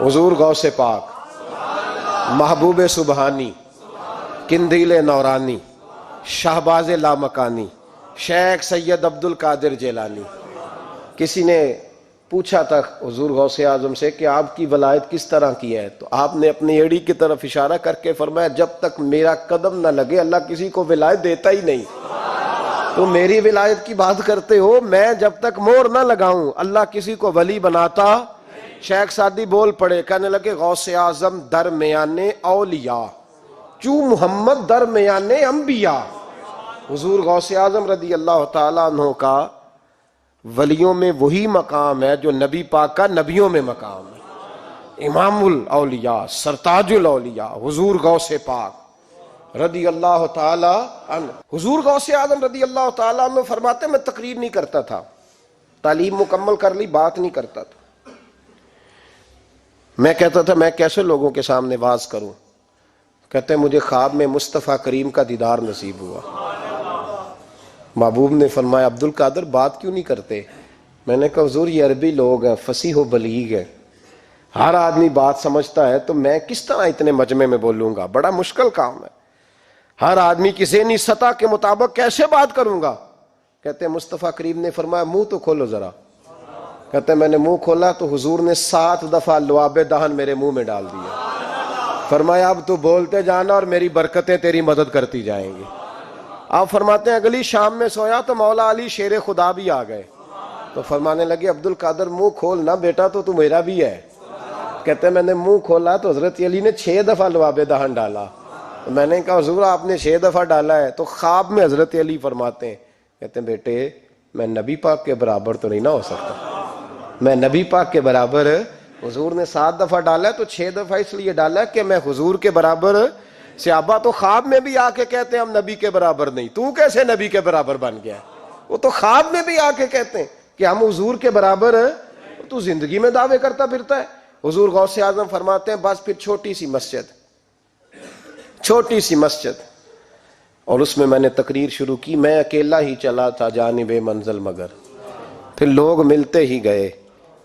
حضور غوث پاک، محبوب سبحانی، قندیل نورانی، شہباز لامکانی، شیخ سید عبد القادر جیلانی۔ کسی نے پوچھا تھا حضور غوث اعظم سے کہ آپ کی ولایت کس طرح کی ہے، تو آپ نے اپنی ایڑی کی طرف اشارہ کر کے فرمایا جب تک میرا قدم نہ لگے اللہ کسی کو ولایت دیتا ہی نہیں۔ تو میری ولایت کی بات کرتے ہو، میں جب تک مور نہ لگاؤں اللہ کسی کو ولی بناتا۔ شیخ سعدی بول پڑے، کہنے لگے غوث اعظم درمیان اولیاء چوں محمد درمیان انبیاء۔ حضور غوث اعظم رضی اللہ تعالیٰ عنہ کا ولیوں میں وہی مقام ہے جو نبی پاک کا نبیوں میں مقام ہے۔ امام الاولیاء، سرتاج الاولیاء حضور غوث پاک رضی اللہ تعالی عنہ۔ حضور غوث اعظم رضی اللہ تعالی عنہ فرماتے میں تقریر نہیں کرتا تھا، تعلیم مکمل کر لی بات نہیں کرتا تھا۔ میں کہتا تھا میں کیسے لوگوں کے سامنے واز کروں، کہتے ہیں مجھے خواب میں مصطفیٰ کریم کا دیدار نصیب ہوا۔ محبوب نے فرمایا عبد القادر بات کیوں نہیں کرتے؟ میں نے کہا حضور یہ عربی لوگ ہیں، فصیح و بلیغ ہیں، ہر آدمی بات سمجھتا ہے، تو میں کس طرح اتنے مجمع میں بولوں گا، بڑا مشکل کام ہے، ہر آدمی کی ذہنی سطح کے مطابق کیسے بات کروں گا؟ کہتے ہیں مصطفیٰ کریم نے فرمایا منہ تو کھولو ذرا۔ کہتے ہیں میں نے منہ کھولا تو حضور نے 7 دفعہ لعاب دہن میرے منہ میں ڈال دیا۔ فرمایا اب تو بولتے جانا اور میری برکتیں تیری مدد کرتی جائیں گی۔ آپ فرماتے ہیں اگلی شام میں سویا تو مولا علی شیر خدا بھی آ گئے، تو فرمانے لگے عبد القادر منہ کھول نا بیٹا، تو میرا بھی ہے۔ کہتے ہیں میں نے منہ کھولا تو حضرت علی نے 6 دفعہ لعاب دہن ڈالا۔ میں نے کہا حضور آپ نے 6 دفعہ ڈالا ہے، تو خواب میں حضرت علی فرماتے ہیں، کہتے ہیں بیٹے میں نبی پاک کے برابر تو نہیں نہ ہو سکتا، میں نبی پاک کے برابر، حضور نے 7 دفعہ ڈالا ہے تو 6 دفعہ اس لیے ڈالا ہے کہ میں حضور کے برابر۔ صحابہ تو خواب میں بھی آ کے کہتے ہیں ہم نبی کے برابر نہیں، تو کیسے نبی کے برابر بن گیا؟ وہ تو خواب میں بھی آ کے کہتے ہیں کہ ہم حضور کے برابر ہیں، تو زندگی میں دعوے کرتا پھرتا ہے۔ حضور غوث اعظم فرماتے ہیں بس پھر چھوٹی سی مسجد اور اس میں نے تقریر شروع کی، میں اکیلا ہی چلا تھا جانب منزل مگر، پھر لوگ ملتے ہی گئے،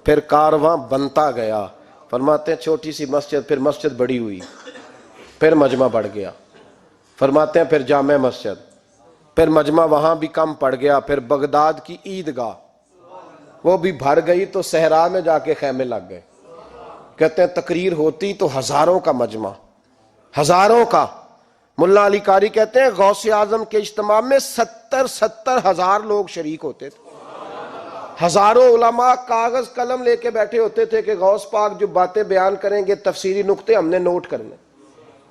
پھر کارواں بنتا گیا۔ فرماتے ہیں چھوٹی سی مسجد، پھر مسجد بڑی ہوئی، پھر مجمع بڑھ گیا۔ فرماتے ہیں پھر جامع مسجد، پھر مجمع وہاں بھی کم پڑ گیا، پھر بغداد کی عیدگاہ وہ بھی بھر گئی تو صحرا میں جا کے خیمے لگ گئے۔ کہتے ہیں تقریر ہوتی تو ہزاروں کا مجمع، ہزاروں کا۔ ملا علی قاری کہتے ہیں غوث اعظم کے اجتماع میں 70 ہزار لوگ شریک ہوتے تھے، ہزاروں علماء کاغذ قلم لے کے بیٹھے ہوتے تھے کہ غوث پاک جو باتیں بیان کریں گے تفسیری نقطے ہم نے نوٹ کرنے۔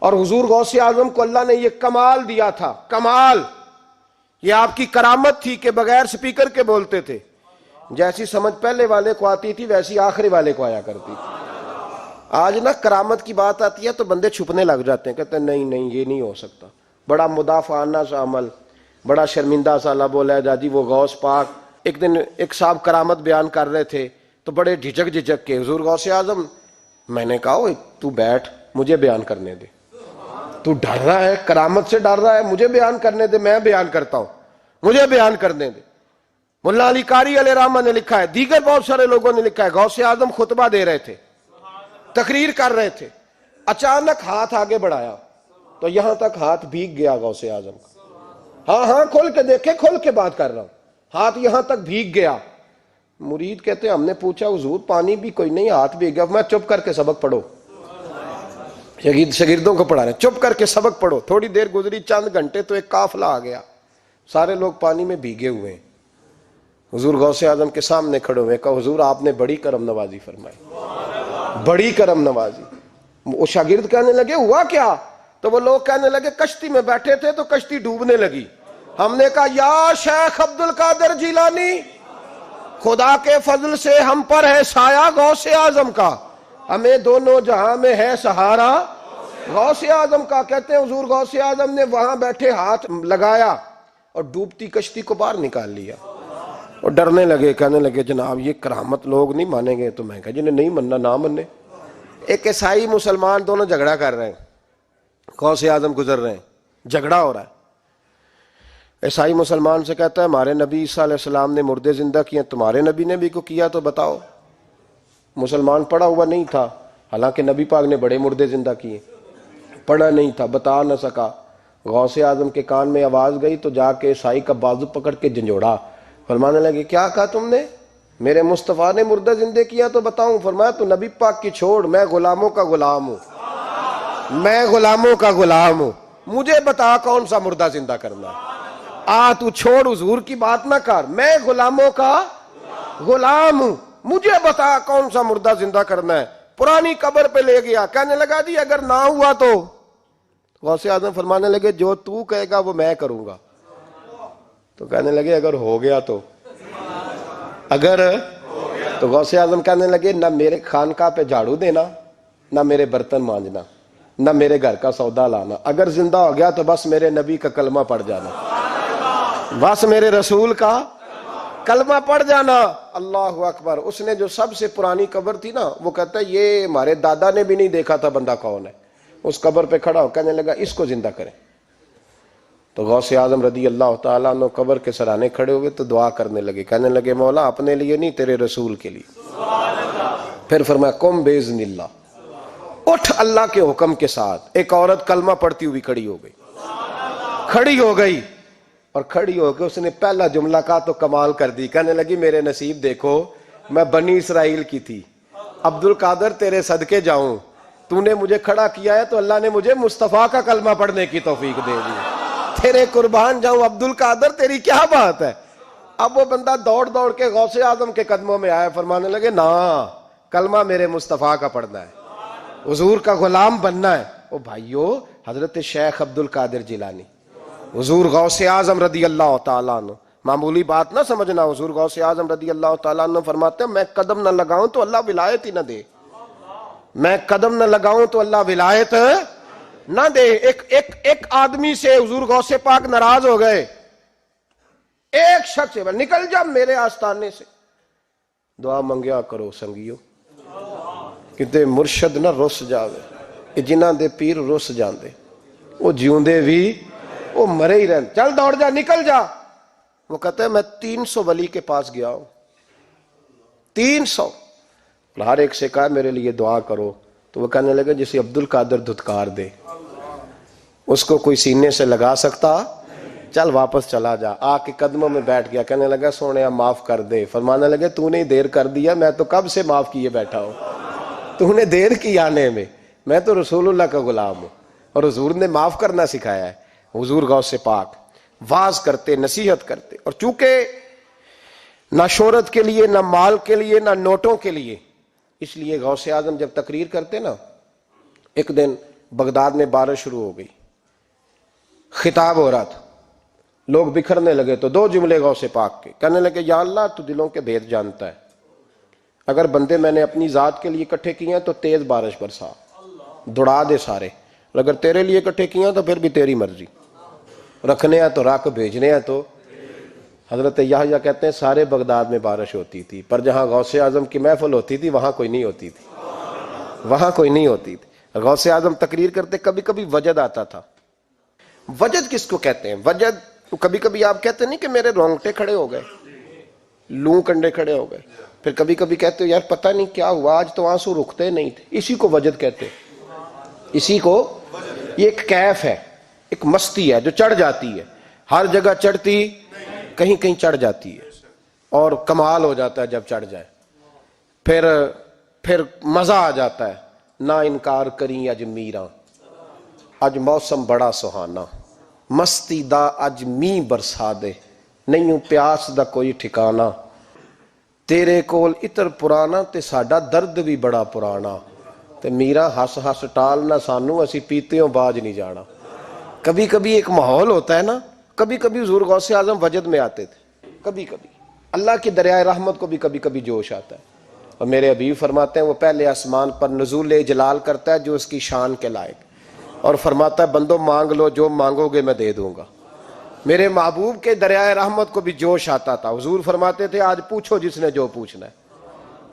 اور حضور غوث اعظم کو اللہ نے یہ کمال دیا تھا، کمال، یہ آپ کی کرامت تھی کہ بغیر سپیکر کے بولتے تھے، جیسی سمجھ پہلے والے کو آتی تھی ویسی آخری والے کو آیا کرتی تھی۔ آج نا کرامت کی بات آتی ہے تو بندے چھپنے لگ جاتے ہیں، کہتے ہیں نہیں یہ نہیں ہو سکتا، بڑا مدافعانہ سا عمل، بڑا شرمندہ سا لب بولا ہے جاجی وہ غوث پاک۔ ایک دن ایک صاحب کرامت بیان کر رہے تھے تو بڑے جھجک کے حضور غوث اعظم، میں نے کہا تو بیٹھ مجھے بیان کرنے دے، تو ڈر رہا ہے کرامت سے ڈر رہا ہے، مجھے بیان کرنے دے، میں بیان کرتا ہوں، مجھے بیان کرنے دے۔ ملا علی قاری علیہ رحمہ نے لکھا ہے، دیگر بہت سارے لوگوں نے لکھا ہے، غوث اعظم خطبہ دے رہے تھے، تقریر کر رہے تھے، اچانک ہاتھ آگے بڑھایا تو یہاں تک ہاتھ بھیگ گیا غوث اعظم کا۔ ہاں کھول کے دیکھے، کھول کے بات کر رہا ہوں، ہاتھ یہاں تک بھیگ گیا۔ مرید کہتے ہیں ہم نے پوچھا حضور پانی بھی کوئی نہیں، ہاتھ بھیگ گیا۔ میں چپ کر کے سبق پڑھو، شاگردوں کو پڑھا رہے ہیں، چپ کر کے سبق پڑھو۔ تھوڑی دیر گزری، چند گھنٹے تو ایک قافلہ آ گیا، سارے لوگ پانی میں بھیگے ہوئے ہیں۔ حضور غوث اعظم کے سامنے کھڑے ہوئے، کہا حضور آپ نے بڑی کرم نوازی فرمائی، بڑی کرم نوازی۔ وہ شاگرد کہنے لگے ہوا کیا؟ تو وہ لوگ کہنے لگے کشتی میں بیٹھے تھے تو کشتی ڈوبنے لگی، ہم نے کہا یا شیخ عبد القادر جیلانی، خدا کے فضل سے ہم پر ہے سایہ غوث اعظم کا، ہمیں دونوں جہاں میں ہے سہارا غوث اعظم کا۔ کہتے ہیں حضور غوث اعظم نے وہاں بیٹھے ہاتھ لگایا اور ڈوبتی کشتی کو باہر نکال لیا، اور ڈرنے لگے، کہنے لگے جناب یہ کرامت لوگ نہیں مانیں گے۔ تو میں کہا جنہیں نہیں مننا نہ مننے۔ ایک عیسائی مسلمان دونوں جھگڑا کر رہے ہیں، غوث اعظم گزر رہے ہیں، جھگڑا ہو رہا ہے۔ عیسائی مسلمان سے کہتا ہے ہمارے نبی عیسیٰ علیہ السلام نے مردے زندہ کیے، تمہارے نبی نے بھی کو کیا تو بتاؤ۔ مسلمان پڑھا ہوا نہیں تھا، حالانکہ نبی پاک نے بڑے مردے زندہ کیے، پڑھا نہیں تھا، بتا نہ سکا۔ غوث اعظم کے کان میں آواز گئی تو جا کے عیسائی کا بازو پکڑ کے جھنجھوڑا، فرمانے لگے کیا کہا تم نے؟ میرے مصطفیٰ نے مردہ زندہ کیا تو بتاؤں؟ فرمایا تو نبی پاک کی چھوڑ، میں غلاموں کا غلام ہوں، میں غلاموں کا غلام ہوں، مجھے بتا کون سا مردہ زندہ کرنا ہے۔ تو چھوڑ حضور کی بات نہ کر، میں غلاموں کا غلام ہوں، مجھے بتا کون سا مردہ زندہ کرنا ہے۔ پرانی قبر پہ لے گیا، کہنے لگا جی اگر نہ ہوا تو؟ غوث اعظم فرمانے لگے جو تو کہے گا وہ میں کروں گا۔ تو کہنے لگے اگر ہو گیا تو؟ اگر تو غوث اعظم کہنے لگے نہ میرے خانقاہ پہ جھاڑو دینا، نہ میرے برتن مانجنا، نہ میرے گھر کا سودا لانا، اگر زندہ ہو گیا تو بس میرے نبی کا کلمہ پڑھ جانا، بس میرے رسول کا کلمہ پڑھ جانا۔ اللہ اکبر۔ اس نے جو سب سے پرانی قبر تھی نا، وہ کہتا ہے یہ ہمارے دادا نے بھی نہیں دیکھا تھا بندہ کون ہے۔ اس قبر پہ کھڑا ہو کہنے لگا اس کو زندہ کریں۔ تو غوث اعظم رضی اللہ تعالیٰ عنہ قبر کے سرانے کھڑے ہوئے تو دعا کرنے لگے، کہنے لگے مولا اپنے لیے نہیں، تیرے رسول کے لیے۔ پھر فرمایا قم باذن اللہ، اٹھ اللہ کے حکم کے ساتھ۔ ایک عورت کلمہ پڑھتی ہوئی کھڑی ہو گئی، کھڑی ہو گئی، اور کھڑی ہو کے اس نے پہلا جملہ کہا تو کمال کر دی، کہنے لگی میرے نصیب دیکھو، میں بنی اسرائیل کی تھی، عبد القادر تیرے صدقے جاؤں، تو نے مجھے کھڑا کیا ہے تو اللہ نے مجھے مصطفیٰ کا کلمہ پڑھنے کی توفیق دے دی، تیرے قربان جاؤں عبد القادر، تیری کیا بات ہے۔ اب وہ بندہ دوڑ دوڑ کے غوث اعظم کے قدموں میں آیا، فرمانے لگے نا کلمہ میرے مصطفیٰ کا پڑھنا ہے، حضور کا غلام بننا ہے۔ او بھائیو، حضرت شیخ عبد القادر جیلانی، حضور غوث اعظم رضی اللہ تعالیٰ عنہ، معمولی بات نہ سمجھنا، حضور غوث اعظم رضی اللہ تعالیٰ عنہ فرماتے ہیں میں قدم نہ لگاؤں تو اللہ ولایت ہی نہ دے، میں قدم نہ لگاؤں تو اللہ ولایت نہ دے۔ ایک آدمی سے حضور غوث پاک ناراض ہو گئے، ایک شخص سے، نکل جا میرے آستانے سے۔ دعا منگیا کرو سنگیو، کتے مرشد نہ رس جاوے، جنہاں دے پیر رس جاندے، وہ جیوندے بھی وہ مرے ہی رہن، چل دوڑ جا، نکل جا۔ وہ کہتا ہے میں 300 ولی کے پاس گیا ہوں، 300، ہر ایک سے کہا میرے لیے دعا کرو، تو وہ کہنے لگا جسے عبد القادر دھتکار دے اس کو کوئی سینے سے لگا سکتا؟ چل واپس چلا جا۔ آ کے قدموں میں بیٹھ گیا، کہنے لگا سونیا معاف کر دے۔ فرمانے لگے تو نے دیر کر دیا، میں تو کب سے معاف کیے بیٹھا ہوں، تو نے دیر کی آنے میں تو رسول اللہ کا غلام ہوں، اور حضور نے معاف کرنا سکھایا ہے۔ حضور غوث پاک واز کرتے، نصیحت کرتے، اور چونکہ نہ شہرت کے لیے، نہ مال کے لیے، نہ نوٹوں کے لیے، اس لیے غوث اعظم جب تقریر کرتے نا، ایک دن بغداد میں بارش شروع ہو گئی، خطاب ہو رہا تھا، لوگ بکھرنے لگے تو 2 جملے غوث پاک کے، کہنے لگے یا اللہ تو دلوں کے بھید جانتا ہے، اگر بندے میں نے اپنی ذات کے لیے اکٹھے کیے ہیں تو تیز بارش برسا، دوڑا دے سارے، اور اگر تیرے لیے اکٹھے کیے ہیں تو پھر بھی تیری مرضی، رکھنے ہیں تو رکھ، بھیجنے ہیں تو۔ حضرت یحییٰ کہتے ہیں سارے بغداد میں بارش ہوتی تھی، پر جہاں غوث اعظم کی محفل ہوتی تھی وہاں کوئی نہیں ہوتی تھی، وہاں کوئی نہیں ہوتی تھی۔ غوث اعظم تقریر کرتے، کبھی کبھی وجد آتا تھا۔ وجد کس کو کہتے ہیں؟ وجد کبھی کبھی آپ کہتے نہیں کہ میرے رونگٹے کھڑے ہو گئے، لوں کنڈے کھڑے ہو گئے، پھر کبھی کبھی کہتے ہو یار پتہ نہیں کیا ہوا آج تو آنسو رکتے نہیں تھے، اسی کو وجد کہتے ہیں۔ اسی کو، یہ ایک کیف ہے، ایک مستی ہے جو چڑھ جاتی ہے، ہر جگہ چڑھتی، کہیں کہیں چڑھ جاتی ہے، اور کمال ہو جاتا ہے جب چڑھ جائے، پھر مزہ آ جاتا ہے۔ نہ انکار کریں اج میراں، اج موسم بڑا سہانا، مستی دا اج می برسا دے، نہیں پیاس دا کوئی ٹھکانا، تیرے کول اتر پرانا تے ساڈا درد بھی بڑا پرانا، تے میرا ہس ہس ٹالنا سانو، اسی پیتیوں باج نہیں جانا۔ کبھی کبھی ایک ماحول ہوتا ہے نا، کبھی کبھی حضور غوث اعظم وجد میں آتے تھے، کبھی کبھی اللہ کی دریائے رحمت کو بھی کبھی کبھی جوش آتا ہے، اور میرے حبیب فرماتے ہیں وہ پہلے آسمان پر نزول جلال کرتا ہے جو اس کی شان کے لائق، اور فرماتا ہے بندو مانگ لو جو مانگو گے میں دے دوں گا۔ میرے محبوب کے دریائے رحمت کو بھی جوش آتا تھا، حضور فرماتے تھے آج پوچھو جس نے جو پوچھنا ہے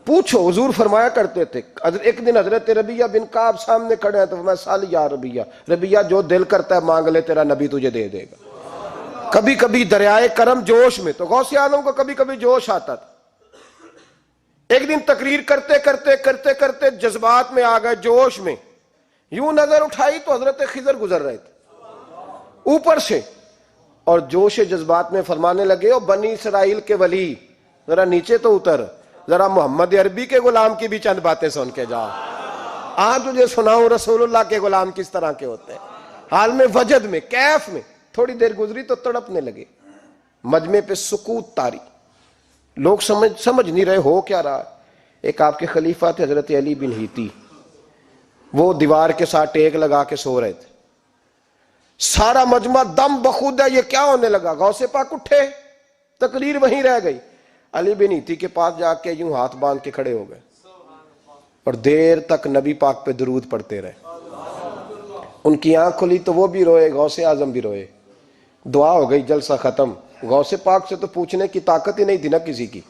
پوچھو۔ حضور فرمایا کرتے تھے، ایک دن حضرت ربیہ بن کعب سامنے کھڑے ہیں تو میں سال یا ربیہ، ربیہ جو دل کرتا ہے مانگ لے تیرا نبی تجھے دے دے گا۔ کبھی کبھی دریائے کرم جوش میں، تو غوث اعظم کو کبھی کبھی جوش آتا تھا، ایک دن تقریر کرتے کرتے کرتے کرتے جذبات میں آ گئے، جوش میں، یوں نظر اٹھائی تو حضرت خضر گزر رہے تھے اوپر سے، اور جوش جذبات میں فرمانے لگے، او بنی اسرائیل کے ولی ذرا نیچے تو اتر، ذرا محمد عربی کے غلام کی بھی چند باتیں سن کے جا، آج تجھے سناؤں رسول اللہ کے غلام کس طرح کے ہوتے ہیں۔ حال میں وجد میں، کیف میں، تھوڑی دیر گزری تو تڑپنے لگے، مجمع پہ سکوت طاری، لوگ سمجھ نہیں رہے ہو کیا رہا۔ ایک آپ کے خلیفہ تھے حضرت علی بن ہیتی، وہ دیوار کے ساتھ ٹیک لگا کے سو رہے تھے، سارا مجمع دم بخود ہے، یہ کیا ہونے لگا؟ غوث پاک اٹھے، تقریر وہیں رہ گئی، علی بن ہیتی کے پاس جا کے یوں ہاتھ باندھ کے کھڑے ہو گئے اور دیر تک نبی پاک پہ درود پڑھتے رہے۔ ان کی آنکھ کھلی تو وہ بھی روئے، غوث اعظم بھی روئے، دعا ہو گئی، جلسہ ختم۔ غوث پاک سے تو پوچھنے کی طاقت ہی نہیں تھی نا کسی کی،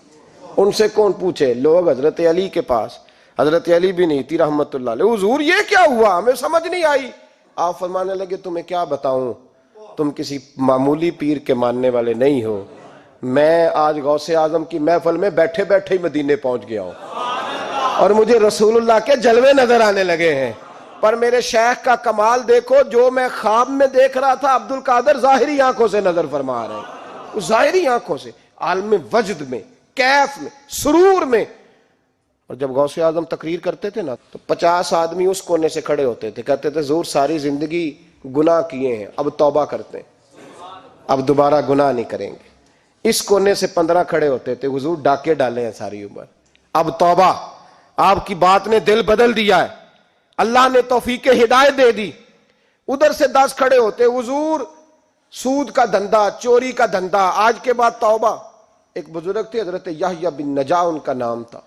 ان سے کون پوچھے؟ لوگ حضرت علی کے پاس، حضرت علی بھی نہیں تھی رحمت اللہ علیہ، حضور یہ کیا ہوا، ہمیں سمجھ نہیں آئی۔ آپ فرمانے لگے، تمہیں کیا بتاؤں، تم کسی معمولی پیر کے ماننے والے نہیں ہو، میں آج غوث اعظم کی محفل میں بیٹھے بیٹھے ہی مدینے پہنچ گیا ہوں اور مجھے رسول اللہ کے جلوے نظر آنے لگے ہیں، پر میرے شیخ کا کمال دیکھو، جو میں خواب میں دیکھ رہا تھا عبد القادر ظاہری آنکھوں سے نظر فرما رہے ہیں، ظاہری آنکھوں سے، عالم وجد میں، کیف میں، سرور میں۔ اور جب غوث اعظم تقریر کرتے تھے نا تو 50 آدمی اس کونے سے کھڑے ہوتے تھے، کہتے تھے حضور ساری زندگی گناہ کیے ہیں، اب توبہ کرتے ہیں، اب دوبارہ گناہ نہیں کریں گے۔ اس کونے سے 15 کھڑے ہوتے تھے، حضور ڈاکے ڈالے ہیں ساری عمر، اب توبہ، آپ کی بات نے دل بدل دیا ہے، اللہ نے توفیق ہدایت دے دی۔ ادھر سے 10 کھڑے ہوتے، حضور سود کا دھندا، چوری کا دھندا، آج کے بعد توبہ۔ ایک بزرگ تھے حضرت یحییٰ بن نجا ان کا نام تھا،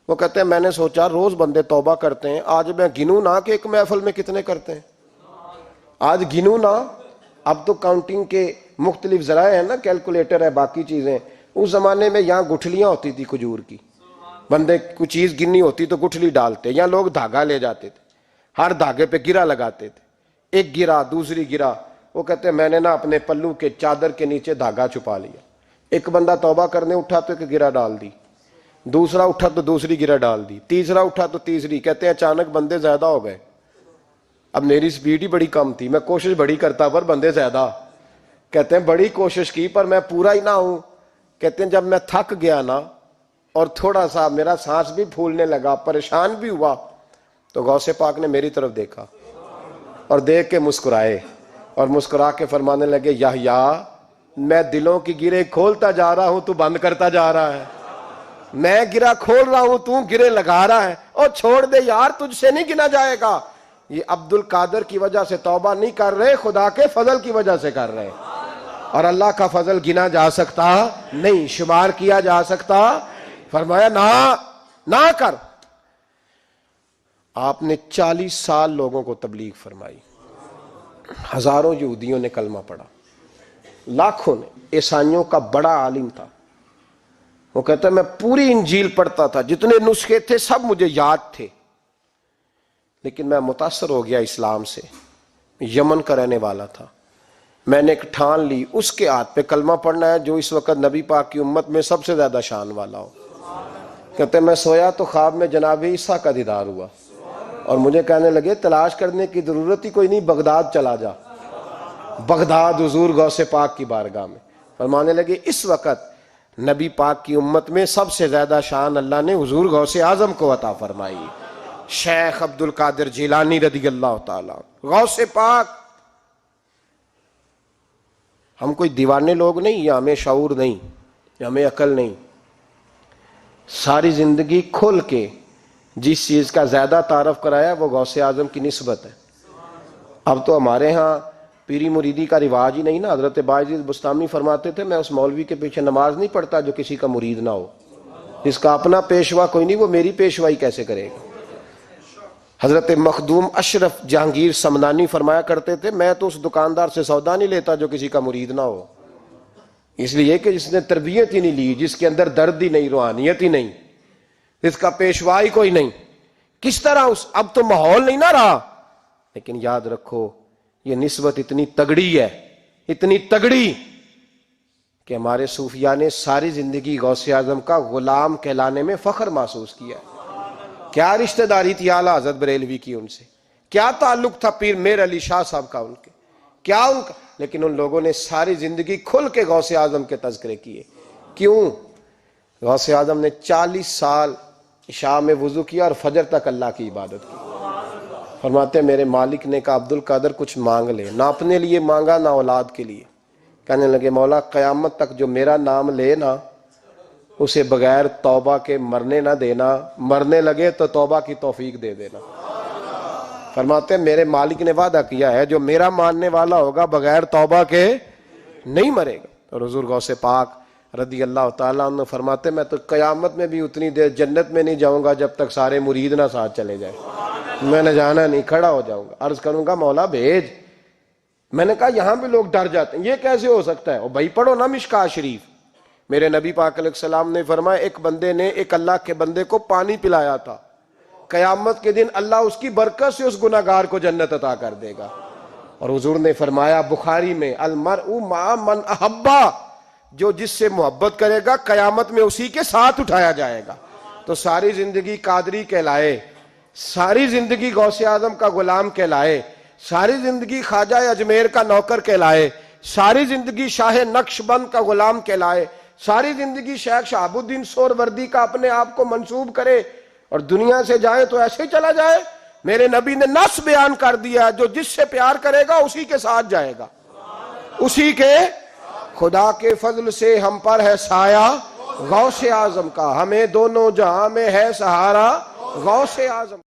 وہ کہتے ہیں میں نے سوچا روز بندے توبہ کرتے ہیں، آج میں گنوں نہ کہ ایک محفل میں کتنے کرتے ہیں، آج گنوں نہ۔ اب تو کاؤنٹنگ کے مختلف ذرائع ہیں نا، کیلکولیٹر ہے، باقی چیزیں، اس زمانے میں یہاں گٹھلیاں ہوتی تھی کھجور کی، بندے کوئی چیز گننی ہوتی تو گٹھلی ڈالتے، یا لوگ دھاگا لے جاتے تھے، ہر دھاگے پہ گرہ لگاتے تھے، ایک گرہ دوسری گرہ، وہ کہتے ہیں میں نے نا اپنے پلو کے چادر کے نیچے دھاگا چھپا لیا، ایک بندہ توبہ کرنے اٹھا تو ایک گرہ ڈال دی، دوسرا اٹھا تو دوسری گرہ ڈال دی، تیسرا اٹھا تو تیسری، کہتے ہیں اچانک بندے زیادہ ہو گئے، اب میری سپیڈ ہی بڑی کم تھی، میں کوشش بڑی کرتا پر بندے زیادہ، کہتے ہیں بڑی کوشش کی پر میں پورا ہی نہ ہوں، کہتے ہیں جب میں تھک گیا نا اور تھوڑا سا میرا سانس بھی پھولنے لگا، پریشان بھی ہوا، تو غوث پاک نے میری طرف دیکھا اور دیکھ کے مسکرائے اور مسکرا کے فرمانے لگے، یحییٰ میں دلوں کی گرے کھولتا جا رہا ہوں، تو بند کرتا جا رہا ہے، میں گرہ کھول رہا ہوں، تو گرے لگا رہا ہے، اور چھوڑ دے یار، تجھ سے نہیں گنا جائے گا۔ یہ عبد القادر کی وجہ سے توبہ نہیں کر رہے، خدا کے فضل کی وجہ سے کر رہے، اور اللہ کا فضل گنا جا سکتا نہیں، شمار کیا جا سکتا۔ فرمایا نہ کر۔ آپ نے 40 سال لوگوں کو تبلیغ فرمائی، ہزاروں یہودیوں نے کلمہ پڑھا، لاکھوں نے، عیسائیوں کا بڑا عالم تھا، وہ کہتا ہے میں پوری انجیل پڑھتا تھا، جتنے نسخے تھے سب مجھے یاد تھے، لیکن میں متاثر ہو گیا اسلام سے، یمن کا رہنے والا تھا، میں نے ایک ٹھان لی اس کے ہاتھ پہ کلمہ پڑھنا ہے جو اس وقت نبی پاک کی امت میں سب سے زیادہ شان والا ہو۔ کہتے ہیں میں سویا تو خواب میں جناب عیسیٰ کا دیدار ہوا اور مجھے کہنے لگے تلاش کرنے کی ضرورت ہی کوئی نہیں، بغداد چلا جا، بغداد حضور غوث پاک کی بارگاہ میں، فرمانے لگے اس وقت نبی پاک کی امت میں سب سے زیادہ شان اللہ نے حضور غوث اعظم کو عطا فرمائی، شیخ عبد القادر جیلانی رضی اللہ تعالیٰ، غوث پاک۔ ہم کوئی دیوانے لوگ نہیں، یا ہمیں شعور نہیں، یا ہمیں عقل نہیں، ساری زندگی کھل کے جس چیز کا زیادہ تعارف کرایا وہ غوث اعظم کی نسبت ہے۔ اب تو ہمارے ہاں پیری مریدی کا رواج ہی نہیں نا، حضرت باعزید بستامی فرماتے تھے میں اس مولوی کے پیچھے نماز نہیں پڑھتا جو کسی کا مرید نہ ہو، جس کا اپنا پیشوا کوئی نہیں وہ میری پیشوائی کیسے کرے گا۔ حضرت مخدوم اشرف جہانگیر سمنانی فرمایا کرتے تھے میں تو اس دکاندار سے سودا نہیں لیتا جو کسی کا مرید نہ ہو، اس لیے کہ جس نے تربیت ہی نہیں لی، جس کے اندر درد ہی نہیں، روحانیت ہی نہیں، جس کا پیشوا ہی کوئی نہیں، کس طرح اب تو ماحول نہیں نہ رہا۔ لیکن یاد رکھو یہ نسبت اتنی تگڑی ہے، اتنی تگڑی کہ ہمارے صوفیاء نے ساری زندگی غوث اعظم کا غلام کہلانے میں فخر محسوس کیا ہے۔ کیا رشتہ داری تھی اعلیٰ حضرت بریلوی کی ان سے، کیا تعلق تھا پیر میر علی شاہ صاحب کا ان کے، کیا ان کا، لیکن ان لوگوں نے ساری زندگی کھل کے غوث اعظم کے تذکرے کیے۔ کیوں؟ غوث اعظم نے 40 سال عشاء میں وضو کیا اور فجر تک اللہ کی عبادت کی۔ فرماتے ہیں میرے مالک نے کہا عبد القادر کچھ مانگ لے، نہ اپنے لیے مانگا نہ اولاد کے لیے۔ کہنے لگے مولا قیامت تک جو میرا نام لے نا اسے بغیر توبہ کے مرنے نہ دینا، مرنے لگے تو توبہ کی توفیق دے دینا۔ فرماتے ہیں میرے مالک نے وعدہ کیا ہے جو میرا ماننے والا ہوگا بغیر توبہ کے نہیں مرے گا۔ اور حضور غوث پاک رضی اللہ تعالیٰ عنہ فرماتے میں تو قیامت میں بھی اتنی دیر جنت میں نہیں جاؤں گا جب تک سارے مرید نہ ساتھ چلے جائیں، میں نے جانا نہیں، کھڑا ہو جاؤں گا، عرض کروں گا مولا بھیج۔ میں نے کہا یہاں بھی لوگ ڈر جاتے ہیں، یہ کیسے ہو سکتا ہے؟ اور بھائی پڑھو نا مشکاہ شریف، میرے نبی پاک علیہ السلام نے فرمایا ایک بندے نے ایک اللہ کے بندے کو پانی پلایا تھا، قیامت کے دن اللہ اس کی برکت سے اس گناہگار کو جنت عطا کر دے گا۔ اور حضور نے فرمایا بخاری میں المرء مع من احبا، جو جس سے محبت کرے گا قیامت میں اسی کے ساتھ اٹھایا جائے گا۔ تو ساری زندگی قادری کہلائے، ساری زندگی غوث اعظم کا غلام کہلائے، ساری زندگی خواجہ اجمیر کا نوکر کہلائے، ساری زندگی شاہ نقش بند کا غلام کہلائے، ساری زندگی شیخ شہاب الدین سہروردی کا اپنے آپ کو منسوب کرے اور دنیا سے جائے تو ایسے ہی چلا جائے؟ میرے نبی نے نص بیان کر دیا جو جس سے پیار کرے گا اسی کے ساتھ جائے گا، اسی کے۔ خدا کے فضل سے ہم پر ہے سایہ غوث اعظم کا، ہمیں دونوں جہاں میں ہے سہارا غوث اعظم۔